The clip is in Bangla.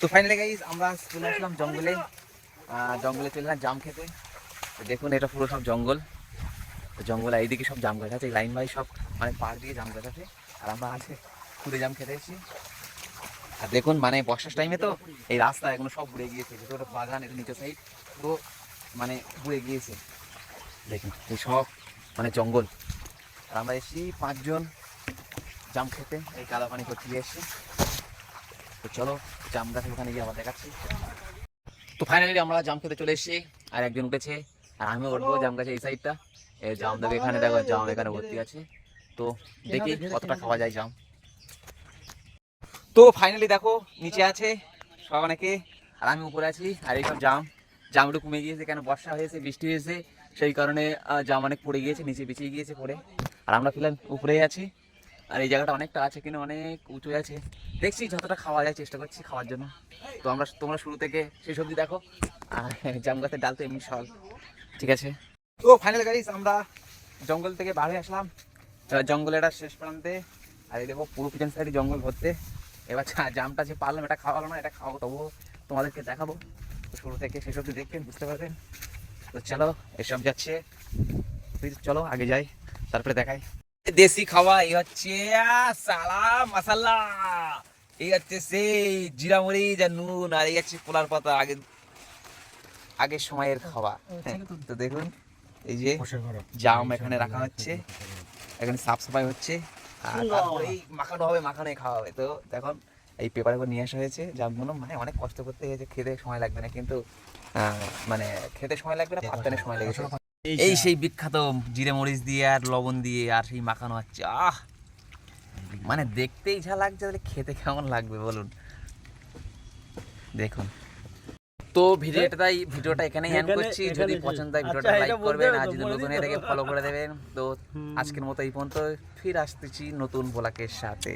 তো ফাইনালি গাইস আমরা চলে আসলাম জঙ্গলে। জঙ্গলে চলে এলাম জাম খেতে। দেখুন এটা পুরো সব জঙ্গল। জঙ্গল এইদিকে সব জাম গাছ আছে, লাইন বাই সব মানে পাড় দিয়ে জাম গাছ আছে। আর আমরা আজকে খুদে জাম খেতে এসেছি। আর দেখুন মানে বর্ষার টাইমে তো এই রাস্তা এগুলো সব ঘুরে গিয়েছে, যেটা বাগান এটা নিচের সাইড পুরো মানে ঘুরে গিয়েছে। দেখুন এই সব মানে জঙ্গল। আর আমরা এসেছি 5 জন জাম খেতে, এই কাদা পানি করতে গিয়ে এসেছি। তো চলো জাম গাছের ওখানে গিয়ে আবার দেখাচ্ছি। তো ফাইনালি আমরা জাম খেতে চলে এসেছি, আর একজন উঠেছে আর আমিও উঠবো জাম গাছে এই সাইডটা। এই জাম দেখো এখানে, দেখো জাম এখানে ভর্তি আছে। তো দেখি কতটা খাওয়া যায় জাম। তো ফাইনালি দেখো নিচে আছে সব অনেকে, আর আমি উপরে আছি। আর এইসব জাম একটু কমে গিয়েছে, কেন বর্ষা হয়েছে, বৃষ্টি হয়েছে, সেই কারণে জাম অনেক পড়ে গিয়েছে, নিচে বিছিয়ে গিয়েছে পড়ে। আর আমরা ফিলহাল উপরেই আছি। আর এই জায়গাটা অনেকটা আছে, কিন্তু অনেক উঁচু আছে। দেখছি যতটা খাওয়া যায় চেষ্টা করছি খাওয়ার জন্য। তো তোমরা শুরু থেকে সেই সবজি দেখো। আর জাম গাছের ডাল তো এমনি সল, ঠিক আছে। তো ফাইনাল গাইস আমরা জঙ্গল থেকে বার হয়ে আসলাম, জঙ্গলের শেষ প্রান্তে। আর এই দেখো পুরো পিছন সাইডে জঙ্গল ভরতে। এবার জামটা যে পারলাম এটা খাওয়া হলো না, এটা খাওয়াবো, তবুও তোমাদেরকে দেখাবো। তো শুরু থেকে শেষ অবধি দেখবেন, বুঝতে পারবেন। তো চলো এসব যাচ্ছে, চলো আগে যাই তারপরে দেখাই। দেশি খাওয়া এই হচ্ছে সালা মশালা, এই হচ্ছে সেই জিরা মরিচ আর নুন, আর এই হচ্ছে পোলার পাতা, আগের সময়ের খাওয়া। তো দেখুন এই যে জাম এখানে রাখা হচ্ছে, এখানে সাফ সাফাই হচ্ছে, আর তারপরেই মাখানো হবে, মাখানোই খাওয়া হবে। তো দেখুন এই পেপারে করে নিয়ে আসা হয়েছে জামগুলো, মানে অনেক কষ্ট করতে হয়েছে, খেতে সময় লাগবে না, কিন্তু মানে খেতে সময় লাগবে না, ভাবতে সময় লেগেছে। এই সেই বিখ্যাত জিরে মরিচ দিয়ে আর লবণ দিয়ে আর সেই মাখানো হচ্ছে। মানে দেখতে ইচ্ছা লাগছে, তাহলে খেতে কেমন লাগবে বলুন। দেখুন তো ভিডিওটা এখানেই এন্ড করছি। যদি পছন্দ হয় ভিডিওটা লাইক করবেন, আর যদি নতুন হয়ে থাকে ফলো করে দেবেন। তো আজকের মতো এই পর্যন্ত, ফির আসতেছি নতুন ব্লগের সাথে।